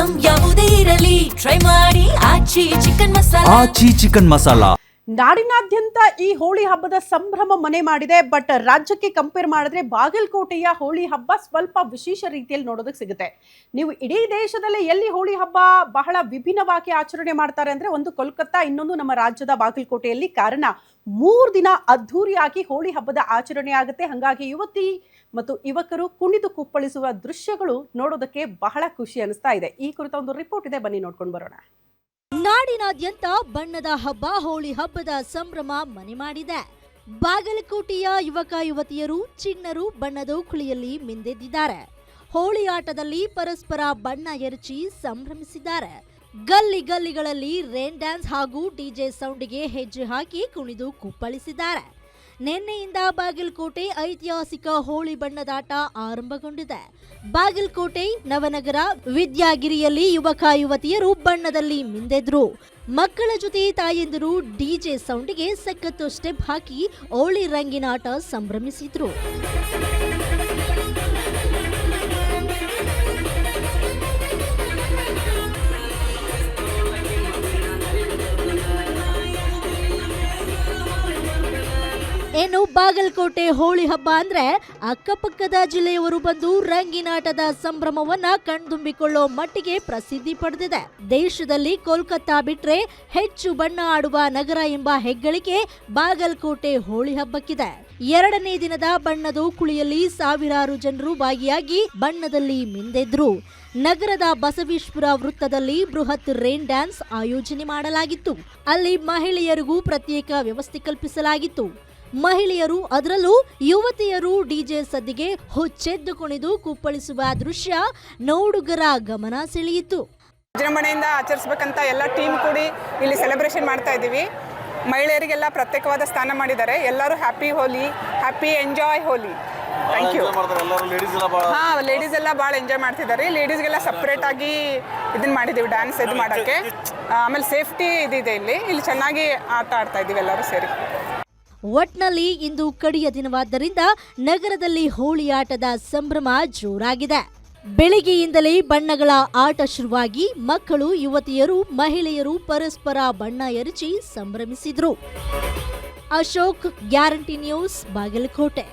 Item ಯಾವುದೇ ಇರಲಿ try ಮಾಡಿ ಆಚಿ ಚಿಕನ್ ಮಸಾಲಾ. ನಾಡಿನಾದ್ಯಂತ ಈ ಹೋಳಿ ಹಬ್ಬದ ಸಂಭ್ರಮ ಮನೆ ಮಾಡಿದೆ. ಬಟ್ ರಾಜ್ಯಕ್ಕೆ ಕಂಪೇರ್ ಮಾಡಿದ್ರೆ ಬಾಗಲಕೋಟೆಯ ಹೋಳಿ ಹಬ್ಬ ಸ್ವಲ್ಪ ವಿಶೇಷ ರೀತಿಯಲ್ಲಿ ನೋಡೋದಕ್ಕೆ ಸಿಗುತ್ತೆ. ನೀವು ಇಡೀ ದೇಶದಲ್ಲಿ ಎಲ್ಲಿ ಹೋಳಿ ಹಬ್ಬ ಬಹಳ ವಿಭಿನ್ನವಾಗಿ ಆಚರಣೆ ಮಾಡ್ತಾರೆ ಅಂದ್ರೆ ಒಂದು ಕೋಲ್ಕತ್ತಾ, ಇನ್ನೊಂದು ನಮ್ಮ ರಾಜ್ಯದ ಬಾಗಲಕೋಟೆಯಲ್ಲಿ. ಕಾರಣ 3 ದಿನ ಅದ್ಧೂರಿಯಾಗಿ ಹೋಳಿ ಹಬ್ಬದ ಆಚರಣೆ ಆಗುತ್ತೆ. ಹಾಗಾಗಿ ಯುವತಿ ಮತ್ತು ಯುವಕರು ಕುಣಿದು ಕುಪ್ಪಳಿಸುವ ದೃಶ್ಯಗಳು ನೋಡೋದಕ್ಕೆ ಬಹಳ ಖುಷಿ ಅನಿಸ್ತಾ ಇದೆ. ಈ ಕುರಿತ ಒಂದು ರಿಪೋರ್ಟ್ ಇದೆ, ಬನ್ನಿ ನೋಡ್ಕೊಂಡು ಬರೋಣ. ನಾಡಿನಾದ್ಯಂತ ಬಣ್ಣದ ಹಬ್ಬ ಹೋಳಿ ಹಬ್ಬದ ಸಂಭ್ರಮ ಮನೆ ಮಾಡಿದೆ. ಬಾಗಲಕೋಟೆಯ ಯುವಕ ಯುವತಿಯರು ಚಿಣ್ಣರು ಬಣ್ಣದ ಕುಳಿಯಲ್ಲಿ ಮಿಂದೆದ್ದಿದ್ದಾರೆ. ಹೋಳಿ ಆಟದಲ್ಲಿ ಪರಸ್ಪರ ಬಣ್ಣ ಎರಚಿ ಸಂಭ್ರಮಿಸಿದ್ದಾರೆ. ಗಲ್ಲಿ ಗಲ್ಲಿಗಳಲ್ಲಿ ರೇನ್ ಡ್ಯಾನ್ಸ್ ಹಾಗೂ ಡಿಜೆ ಸೌಂಡಿಗೆ ಹೆಜ್ಜೆ ಹಾಕಿ ಕುಣಿದು ಕುಪ್ಪಳಿಸಿದ್ದಾರೆ. ನಿನ್ನೆಯಿಂದ ಬಾಗಲಕೋಟೆ ಐತಿಹಾಸಿಕ ಹೋಳಿ ಬಣ್ಣದಾಟ ಆರಂಭಗೊಂಡಿದೆ. ಬಾಗಲಕೋಟೆ, ನವನಗರ, ವಿದ್ಯಾಗಿರಿಯಲ್ಲಿ ಯುವಕ ಯುವತಿಯರು ಬಣ್ಣದಲ್ಲಿ ಮಿಂದೆದ್ರು. ಮಕ್ಕಳ ಜೊತೆ ತಾಯಂದಿರು ಡಿಜೆ ಸೌಂಡಿಗೆ ಸಖತ್ತು ಸ್ಟೆಪ್ ಹಾಕಿ ಹೋಳಿ ರಂಗಿನಾಟ ಸಂಭ್ರಮಿಸಿದ್ರು. ಏನು ಬಾಗಲಕೋಟೆ ಹೋಳಿ ಹಬ್ಬ ಅಂದ್ರೆ ಅಕ್ಕಪಕ್ಕದ ಜಿಲ್ಲೆಯವರು ಬಂದು ರಂಗಿನಾಟದ ಸಂಭ್ರಮವನ್ನ ಕಣ್ತುಂಬಿಕೊಳ್ಳೋ ಮಟ್ಟಿಗೆ ಪ್ರಸಿದ್ಧಿ ಪಡೆದಿದೆ. ದೇಶದಲ್ಲಿ ಕೋಲ್ಕತ್ತಾ ಬಿಟ್ರೆ ಹೆಚ್ಚು ಬಣ್ಣ ಆಡುವ ನಗರ ಎಂಬ ಹೆಗ್ಗಳಿಕೆ ಬಾಗಲಕೋಟೆ ಹೋಳಿ ಹಬ್ಬಕ್ಕಿದೆ. 2ನೇ ದಿನದ ಬಣ್ಣದ ಕುಳಿಯಲ್ಲಿ ಸಾವಿರಾರು ಜನರು ಭಾಗಿಯಾಗಿ ಬಣ್ಣದಲ್ಲಿ ಮಿಂದೆದ್ರು. ನಗರದ ಬಸವೇಶ್ವರ ವೃತ್ತದಲ್ಲಿ ಬೃಹತ್ ರೇನ್ ಡ್ಯಾನ್ಸ್ ಆಯೋಜನೆ ಮಾಡಲಾಗಿತ್ತು. ಅಲ್ಲಿ ಮಹಿಳೆಯರಿಗೂ ಪ್ರತ್ಯೇಕ ವ್ಯವಸ್ಥೆ ಕಲ್ಪಿಸಲಾಗಿತ್ತು. ಮಹಿಳೆಯರು, ಅದರಲ್ಲೂ ಯುವತಿಯರು ಡಿಜೆ ಸದ್ದಿಗೆ ಹುಚ್ಚೆದ್ದು ಕುಣಿದು ಕುಪ್ಪಳಿಸುವ ದೃಶ್ಯ ನೋಡುಗರ ಗಮನ ಸೆಳೆಯಿತು. ವಿಜೃಂಭಣೆಯಿಂದ ಆಚರಿಸಬೇಕಂತ ಎಲ್ಲ ಟೀಮ್ ಕೂಡಿ ಇಲ್ಲಿ ಸೆಲೆಬ್ರೇಷನ್ ಮಾಡ್ತಾ ಇದ್ದೀವಿ. ಮಹಿಳೆಯರಿಗೆಲ್ಲ ಪ್ರತ್ಯೇಕವಾದ ಸ್ಥಾನ ಮಾಡಿದ್ದಾರೆ. ಎಲ್ಲರೂ happy Holi, happy enjoy Holi. Thank you. ಹಾಂ, ಲೇಡೀಸ್ ಎಲ್ಲ ಭಾಳ ಎಂಜಾಯ್ ಮಾಡ್ತಿದ್ದಾರೆ. ಲೇಡೀಸ್ಗೆಲ್ಲ ಸಪ್ರೇಟ್ ಆಗಿ ಇದನ್ನ ಮಾಡಿದ್ದೀವಿ, ಡ್ಯಾನ್ಸ್ ಇದು ಮಾಡೋಕ್ಕೆ. ಆಮೇಲೆ ಸೇಫ್ಟಿ ಇದಿದೆ. ಇಲ್ಲಿ ಚೆನ್ನಾಗಿ ಆಟ ಆಡ್ತಾ ಇದ್ದೀವಿ ಎಲ್ಲರೂ ಸೇರಿ. ಒಟ್ನಲ್ಲಿ ಇಂದು ಕಡೆಯ ದಿನವಾದ್ದರಿಂದ ನಗರದಲ್ಲಿ ಹೋಳಿ ಆಟದ ಸಂಭ್ರಮ ಜೋರಾಗಿದೆ. ಬೆಳಿಗ್ಗೆಯಿಂದಲೇ ಬಣ್ಣಗಳ ಆಟ ಶುರುವಾಗಿ ಮಕ್ಕಳು, ಯುವತಿಯರು, ಮಹಿಳೆಯರು ಪರಸ್ಪರ ಬಣ್ಣ ಎರಚಿ ಸಂಭ್ರಮಿಸಿದ್ರು. Ashok, guarantee news, Bagalkot.